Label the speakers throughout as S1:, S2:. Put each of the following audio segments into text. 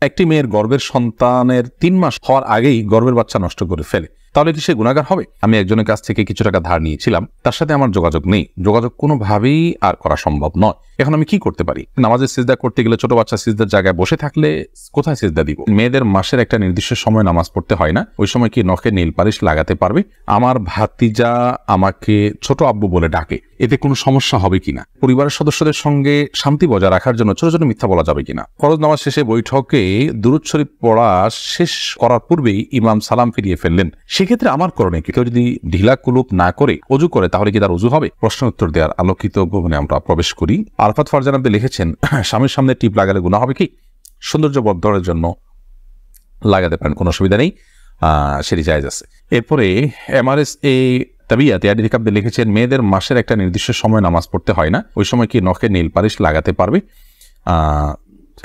S1: একটি মেয়ের গর্ভের সন্তানের ৩ মাস হওয়ার আগেই গর্ভের বাচ্চা নষ্ট করে ফেলে, তাহলে কি সে গুনাহগার হবে? আমি একজনের কাছ থেকে কিছু টাকা ধার নিয়েছিলাম, তার সাথে আমার যোগাযোগ নেই, যোগাযোগ কোনোভাবেই আর করা সম্ভব নয়। এখন আমি কি করতে পারি? নামাজে সিজদা করতে গেলে ছোট বাচ্চা সিজদার জায়গায় বসে থাকলে কোথায় সিজদা দিব? মেয়েদের মাসের একটা নির্দিষ্ট সময় নামাজ পড়তে হয় না, ওই সময় কি নখে নীল পালিশ লাগাতে পারবে? আমার ভাতিজা আমাকে ছোট আব্বু বলে ডাকে, এতে কোনো সমস্যা হবে কিনা? পরিবারের সদস্যদের সঙ্গে শান্তি বজায় রাখার জন্য ছোট ছোট মিথ্যা বলা যাবে কিনা? ফরজ নামাজ শেষে বৈঠকে দুরূদ শরীফ পড়া শেষ করার পূর্বেই ইমাম সালাম ফিরিয়ে ফেললেন, সেক্ষেত্রে আমার করণীয় কি? কেউ যদি ঢিলা কুলুপ না করে অজু করে তাহলে কি তার অজু হবে? প্রশ্ন উত্তর দেওয়ার আলোকিত ভবনে আমরা প্রবেশ করি। আরাফাত ফারজান আপনি লিখেছেন, স্বামীর সামনে টিপ লাগালে গুনাহ হবে কি? সৌন্দর্য বর্ধনের জন্য লাগাতে পারেন, কোনো অসুবিধা নেই, সেটি জায়েজ আছে। এরপরে MRS তাবিয়াত আপনি লিখেছেন, মেয়েদের মাসের একটা নির্দিষ্ট সময় নামাজ পড়তে হয় না, ওই সময় কি নখে নীল পালিশ লাগাতে পারবে?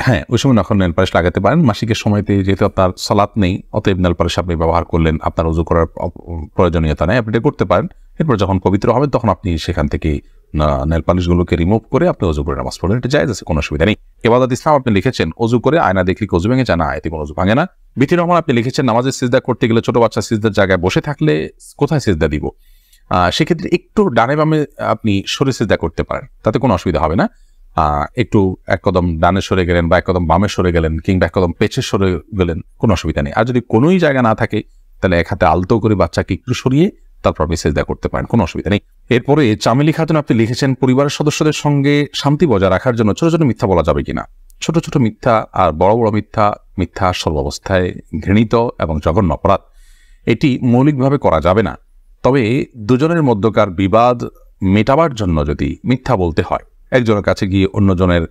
S1: হ্যাঁ, ওই সময় নখে নীল পালিশ লাগাতে পারেন। মাসিকের সময়তে যেহেতু আপনার সালাত নেই, অতএব নীল পালিশ আপনি ব্যবহার করলেন, আপনার ওযু করার প্রয়োজনীয়তা নেই, আপনি এটা করতে পারেন। এরপর যখন পবিত্র হবেন তখন আপনি সেখান থেকে নেল পালিশগুলোকে রিমুভ করে আপনি ওযু করে নামাজ পড়লেন, এটা জায়েজ আছে, কোনো অসুবিধা নেই। ইবাদত ইসলাম আপনি লিখেছেন, ওযু করে আয়না দেখলে কি ওযু ভেঙে যায়? না, এতে কোনো ওযু ভাঙে না। বিথি রহমান আপনি লিখেছেন, নামাজে সিজদা করতে গেলে ছোট বাচ্চা সিজদার জায়গায় বসে থাকলে কোথায় সিজদা দিব? সেক্ষেত্রে একটু ডানে বামে আপনি সরে সিজদা করতে পারেন, তাতে কোনো অসুবিধা হবে না। একটু এক কদম ডানে সরে গেলেন বা এক কদম বামে সরে গেলেন কিংবা এক কদম পেছে সরে গেলেন, কোনো অসুবিধা নেই। আর যদি কোনোই জায়গা না থাকে তাহলে এক হাতে আলতো করে বাচ্চাকে একটু সরিয়ে তারপর আপনি সিজদা করতে পারেন, কোনো অসুবিধা নেই। এরপরে চামেলি খাতুন আপনি লিখেছেন, পরিবারের সদস্যদের সঙ্গে শান্তি বজায় রাখার জন্য ছোট ছোট মিথ্যা বলা যাবে কিনা? ছোট ছোট মিথ্যা আর বড় বড় মিথ্যা সর্বাবস্থায় ঘৃণিত এবং জঘন্য অপরাধ, এটি মৌলিকভাবে করা যাবে না। তবে দুজনের মধ্যকার বিবাদ মেটাবার জন্য যদি মিথ্যা বলতে হয়, একজনের কাছে গিয়ে অন্যজনের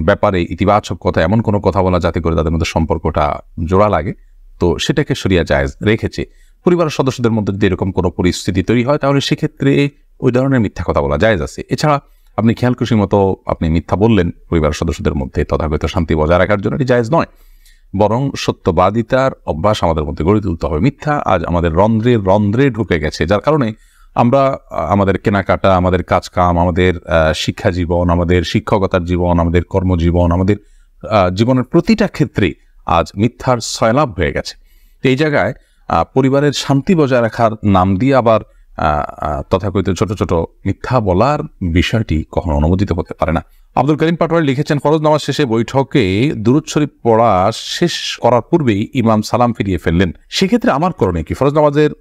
S1: ব্যাপারে ইতিবাচক কথা, এমন কোনো কথা বলা যাতে করে তাদের মধ্যে সম্পর্কটা জোড়া লাগে, তো সেটাকে শরিয়া জায়েজ রেখেছে। পরিবারের সদস্যদের মধ্যে যদি এরকম কোনো পরিস্থিতি তৈরি হয় তাহলে সেক্ষেত্রে ওই ধরনের মিথ্যা কথা বলা জায়েজ আছে। এছাড়া আপনি খেয়াল খুশি মতো আপনি মিথ্যা বললেন পরিবারের সদস্যদের মধ্যে তথাগত শান্তি বজায় রাখার জন্য, এটি জায়েজ নয়। বরং সত্যবাদিতার অভ্যাস আমাদের মধ্যে গড়ে তুলতে হবে। মিথ্যা আজ আমাদের রন্ধ্রে ঢুকে গেছে, যার কারণে আমরা আমাদের কেনাকাটা, আমাদের কাজকাম, আমাদের শিক্ষা জীবন, আমাদের শিক্ষকতার জীবন, আমাদের কর্মজীবন, আমাদের জীবনের প্রতিটা ক্ষেত্রে আজ মিথ্যার সয়লাভ হয়ে গেছে। তো এই জায়গায় পরিবারের শান্তি বজায় রাখার নাম দিয়ে আবার তথাকথিত ছোট ছোট মিথ্যা বলার বিষয়টি কখনো অনুমোদিত হতে পারে না। আব্দুল করিম পাটোয়ারি লিখেছেন, ফরজ নামাজ শেষে বৈঠকে দুরূদ শরীফ পড়া শেষ করার পূর্বেই ইমাম সালাম ফিরিয়ে ফেললেন, সেক্ষেত্রে আমার করণীয় কি? ফরজ নামাজের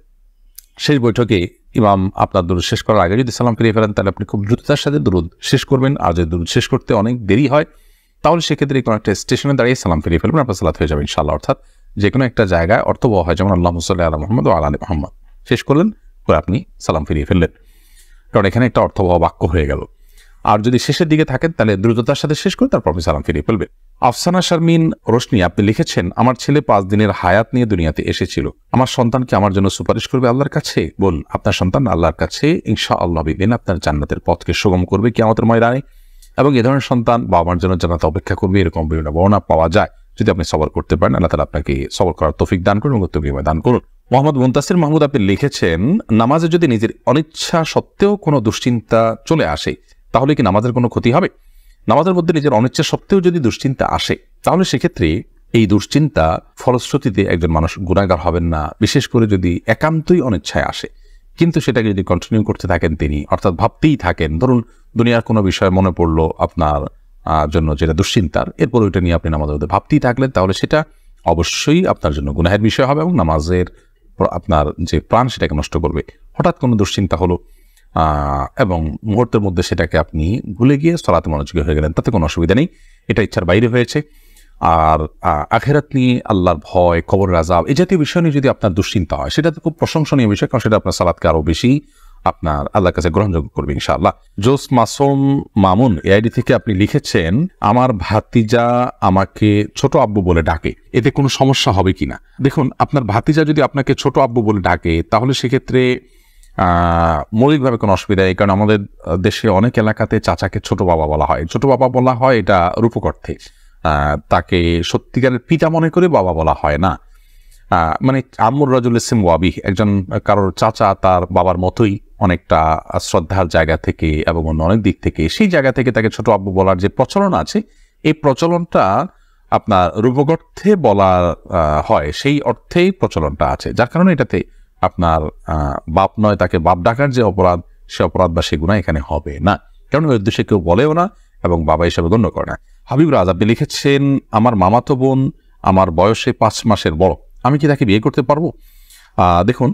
S1: শেষ বৈঠকে ইমাম আপনার দুরূদ শেষ করার আগে যদি সালাম ফিরিয়ে ফেলেন তাহলে আপনি খুব দ্রুততার সাথে দুরূদ শেষ করবেন, আর যদি দুরূদ শেষ করতে অনেক দেরি হয় তাহলে সেক্ষেত্রে কোনো একটা স্টেশনে দাঁড়িয়ে সালাম ফিরিয়ে ফেলবেন, আপনার সালাত হয়ে যাবে ইনশাআল্লাহ। অর্থাৎ যে কোনো একটা জায়গায় অর্থবহ হয়, যেমন আল্লাহুম্মা সাল্লি আলা মুহাম্মাদ ওয়া আলা আলি মুহাম্মাদ শেষ করলেন, করে আপনি সালাম ফিরিয়ে ফেললেন, কারণ এখানে একটা অর্থবহ বাক্য হয়ে গেল। আর যদি শেষের দিকে থাকেন তাহলে দ্রুততার সাথে শেষ করে তারপর আপনি সালাম ফিরিয়ে ফেলবেন। আফসানা শারমিন রোশনি আপনি লিখেছেন, আমার ছেলে 5 দিনের হায়াত নিয়ে দুনিয়াতে এসেছিল, আমার সন্তানকে আমার জন্য সুপারিশ করবে আল্লাহর কাছে? বল, আপনার সন্তান আল্লাহর কাছে ইনশাআল্লাহ বিদিন আপনার জান্নাতের পথকে সুগম করবে কিয়ামতের ময়দানে, এবং এ ধরনের সন্তান বাবা মার জন্য জান্নাতে অপেক্ষা করবে, এরকম বিভিন্ন বর্ণনা পাওয়া যায়। যদি আপনি সবর করতে পারেন, আল্লাহ তাআলা আপনাকে সবর করার তৌফিক দান করুন এবং উত্তম বিনিময় দান করুন। মোহাম্মদ মুনতাসির মাহমুদ আপনি লিখেছেন, নামাজে যদি নিজের অনিচ্ছা সত্ত্বেও কোনো দুশ্চিন্তা চলে আসে তাহলে কি নামাজের কোনো ক্ষতি হবে? নামাজের মধ্যে নিজের অনিচ্ছা সত্ত্বেও যদি দুশ্চিন্তা আসে তাহলে সেক্ষেত্রে এই দুশ্চিন্তা ফলশ্রুতিতে একজন মানুষ গুনাহগার হবেন না, বিশেষ করে যদি একান্তই অনিচ্ছায় আসে। কিন্তু সেটাকে যদি কন্টিনিউ করতে থাকেন তিনি, অর্থাৎ ভাবতেই থাকেন, ধরুন দুনিয়ার কোনো বিষয় মনে পড়লো আপনার জন্য যেটা দুশ্চিন্তার, এরপর ওইটা নিয়ে আপনি নামাজের মধ্যে ভাবতেই থাকলেন, তাহলে সেটা অবশ্যই আপনার জন্য গুনাহের বিষয় হবে এবং নামাজের আপনার যে প্রাণ সেটাকে নষ্ট করবে। হঠাৎ কোনো দুশ্চিন্তা হলো এবং মুহূর্তের মধ্যে সেটাকে আপনি ভুলে গিয়ে সালাতে মনোযোগী হয়ে গেলেন, তাতে কোনো অসুবিধা নেই, এটা ইচ্ছার বাইরে হয়েছে। আর আখিরাত নিয়ে, আল্লাহর ভয়, কবরের আযাব, এই জাতীয় বিষয় নিয়ে যদি আপনার দুশ্চিন্তা হয় সেটা তো খুব প্রশংসনীয় বিষয়, কারণ সেটা আপনার সালাতকে আরো বেশি আপনার আল্লাহর কাছে গ্রহণযোগ্য করবে ইনশাআল্লাহ। জোস মাসুম মামুন এআইডি থেকে আপনি লিখেছেন, আমার ভাতিজা আমাকে ছোট আব্বু বলে ডাকে, এতে কোনো সমস্যা হবে কিনা? দেখুন, আপনার ভাতিজা যদি আপনাকে ছোট আব্বু বলে ডাকে তাহলে সেক্ষেত্রে মৌলিকভাবে কোনো অসুবিধা নেই, কারণ আমাদের দেশে অনেক এলাকাতে চাচাকে ছোট বাবা বলা হয়। ছোট বাবা বলা হয় এটা রূপক অর্থে, তাকে সত্যিকারের পিতা মনে করে বাবা বলা হয় না। মানে আম্মুর রাজুল ইসম ওয়াবি, একজন কারোর চাচা তার বাবার মতোই অনেকটা শ্রদ্ধার জায়গা থেকে এবং অন্য অনেক দিক থেকে, সেই জায়গা থেকে তাকে ছোট আব্বু বলার যে প্রচলন আছে, এই প্রচলনটা আপনার রূপক অর্থে বলা হয় সেই অর্থেই প্রচলনটা আছে, যার কারণে এটাতে আপনার বাপ নয় তাকে বাপ ডাকার যে অপরাধ, সে অপরাধ বা সে গুনাহ এখানে হবে না, কারণ ওই উদ্দেশ্যে কেউ বলেও না এবং বাবা হিসাবে গণ্য করে না। হাবিব রাজ আপনি লিখেছেন, আমার মামাতো বোন আমার বয়সে 5 মাসের বড়, আমি কি তাকে বিয়ে করতে পারবো? দেখুন,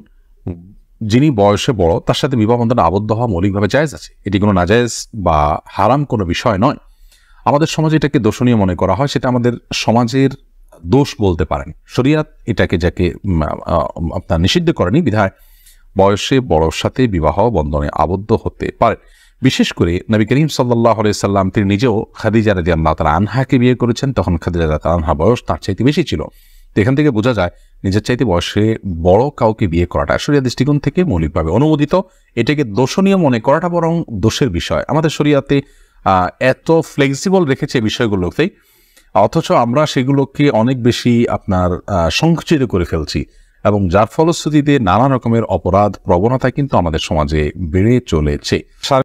S1: যিনি বয়সে বড় তার সাথে বিবাহ বন্ধনে আবদ্ধ হওয়া মৌলিকভাবে জায়েজ আছে, এটি কোনো নাজায়েজ বা হারাম কোনো বিষয় নয়। আমাদের সমাজে এটাকে দোষণীয় মনে করা হয়, সেটা আমাদের সমাজের দোষ বলতে পারেন। শরিয়াত এটাকে যাকে আপনার নিষিদ্ধ করেনি, বিধায় বয়সে বড়র সাথে বিবাহ বন্ধনে আবদ্ধ হতে পারে। বিশেষ করে নবী করিম সাল্লাল্লাহু আলাইহি সাল্লাম তিনি নিজেও খাদিজা রাদিয়াল্লাহু তাআলা আনহাকে বিয়ে করেছেন, তখন খাদিজা রাদিয়াল্লাহু তাআলা আনহা বয়স তার চাইতে বেশি ছিল। তো এখান থেকে বোঝা যায় নিজের চাইতে বয়সে বড় কাউকে বিয়ে করাটা শরিয়া দৃষ্টিকোণ থেকে মৌলিকভাবে অনুমোদিত, এটাকে দোষণীয় মনে করাটা বরং দোষের বিষয়। আমাদের শরিয়াতে এত ফ্লেক্সিবল রেখেছে বিষয়গুলোতে, অথচ আমরা সেগুলোকে অনেক বেশি আপনার সংকুচিত করে ফেলছি, এবং যার ফলশ্রুতিতে নানা রকমের অপরাধ প্রবণতা কিন্তু আমাদের সমাজে বেড়ে চলেছে।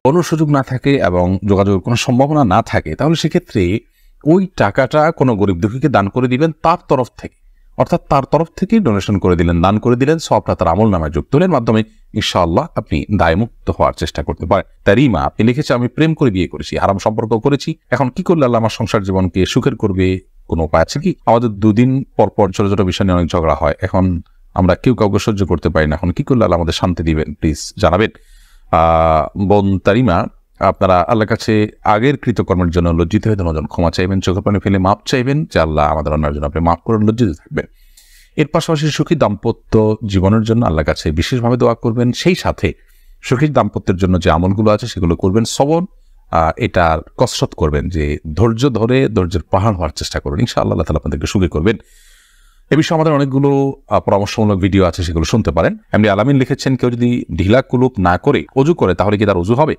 S1: কোনো সুযোগ না থাকে এবং যোগাযোগের কোনো সম্ভাবনা না থাকে, তাহলে সেক্ষেত্রে ওই টাকাটা কোনো গরিব দুঃখীকে দান করে দিবেন তার তরফ থেকে, অর্থাৎ তার তরফ থেকেই ডোনেশন করে দিলেন, দান করে দিলেন, সবটা তার আমল নামায় যুক্ত হলেন, মাধ্যমে ইনশাআল্লাহ আপনি দায়মুক্ত হওয়ার চেষ্টা করতে পারেন। তারিমা আপনি লিখেছে, আমি প্রেম করে বিয়ে করেছি, হারাম সম্পর্ক করেছি, এখন কি করলে আল্লাহ আমার সংসার জীবনকে সুখের করবে, কোনো উপায় আছে কি? আমাদের দুদিন পর পর ছোট ছোট বিষয় নিয়ে অনেক ঝগড়া হয়, এখন আমরা কেউ কাউকে সহ্য করতে পারি না, এখন কি করলে আল্লাহ আমাদের শান্তি দিবেন, প্লিজ জানাবেন। বোন তারিমা, আপনারা আল্লাহর কাছে আগের কৃতকর্মের জন্য লজ্জিত হয়ে ধন্যবাদ ক্ষমা চাইবেন, চোখের পানি ফেলে মাপ চাইবেন যে আল্লাহ আমাদের অন্যায়ের জন্য আপনি মাফ করে লজ্জিত থাকবেন। এর পাশাপাশি সুখী দাম্পত্য জীবনের জন্য আল্লাহর কাছে বিশেষভাবে দোয়া করবেন, সেই সাথে সুখী দাম্পত্যের জন্য যে আমলগুলো আছে সেগুলো করবেন, সবর এটার কসরত করবেন, যে ধৈর্য ধরে ধৈর্যের পাহাড় হওয়ার চেষ্টা করবেন, ইনশাআল্লাহ আল্লাহ তাআলা আপনাদেরকে সুখী করবেন। এ বিষয়ে আমাদের অনেকগুলো পরামর্শমূলক ভিডিও আছে, সেগুলো শুনতে পারেন। এমনি আলামিন লিখেছেন, কেউ যদি ঢিলা কুলুপ না করে অজু করে তাহলে কি তার অজু হবে?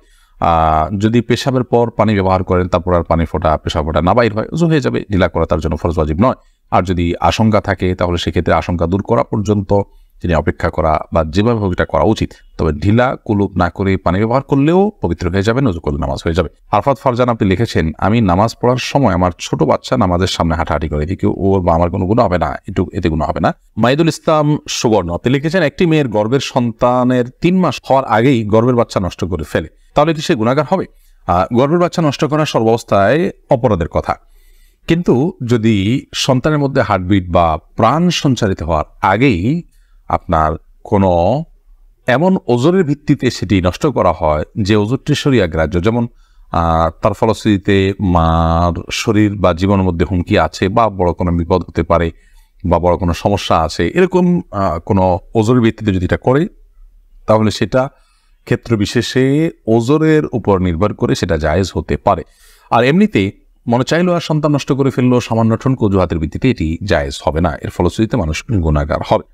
S1: যদি পেশাবের পর পানি ব্যবহার করেন, তারপর আর পানি ফোটা পেশাব ফোটা না বাইর হয়, অজু হয়ে যাবে, ঢিলা করা তার জন্য ফরজ ওয়াজিব নয়। আর যদি আশঙ্কা থাকে তাহলে সেক্ষেত্রে আশঙ্কা দূর করা পর্যন্ত তিনি অপেক্ষা করা বা যেভাবে হোক এটা করা উচিত। তবে ঢিলা কুলুপ না করে পানি ব্যবহার করলেও পবিত্র হয়ে যাবেন, অজু করলে নামাজ হয়ে যাবে। আরফাত ফারজান আপনি লিখেছেন, আমি নামাজ পড়ার সময় আমার ছোট বাচ্চা নামাজের সামনে হাঁটাহাঁটি করে, এদিকে ওর বা আমার কোনো গুনাহ হবে না, এতে গুনাহ হবে না। মাইদুল ইসলাম সুবর্ণ আপনি লিখেছেন, একটি মেয়ের গর্ভের সন্তানের 3 মাস হওয়ার আগেই গর্ভের বাচ্চা নষ্ট করে ফেলে, তাহলে কি সে গুনাহগার হবে? গর্ভের বাচ্চা নষ্ট করা সর্বাবস্থায় অপরাধের কথা, কিন্তু যদি সন্তানের মধ্যে হার্টবিট বা প্রাণ সঞ্চারিত হওয়ার আগেই আপনার কোনো এমন ওজরের ভিত্তিতে সেটি নষ্ট করা হয় যে ওজরটি শরিয়া গ্রাহ্য, যেমন তার ফলশ্রুতিতে মার শরীর বা জীবনের মধ্যে হুমকি আছে, বা বড় কোনো বিপদ হতে পারে, বা বড় কোনো সমস্যা আছে, এরকম কোনো ওজরের ভিত্তিতে যদি এটা করে, তাহলে সেটা ক্ষেত্র বিশেষে ওজরের উপর নির্ভর করে সেটা জায়েজ হতে পারে। আর এমনিতে মনে চাইলো আর সন্তান নষ্ট করে ফেললো সামান্য ঠনক অজুহাতের ভিত্তিতে, এটি জায়েজ হবে না, এর ফলশ্রুতিতে মানুষ গুনাহগার হবে।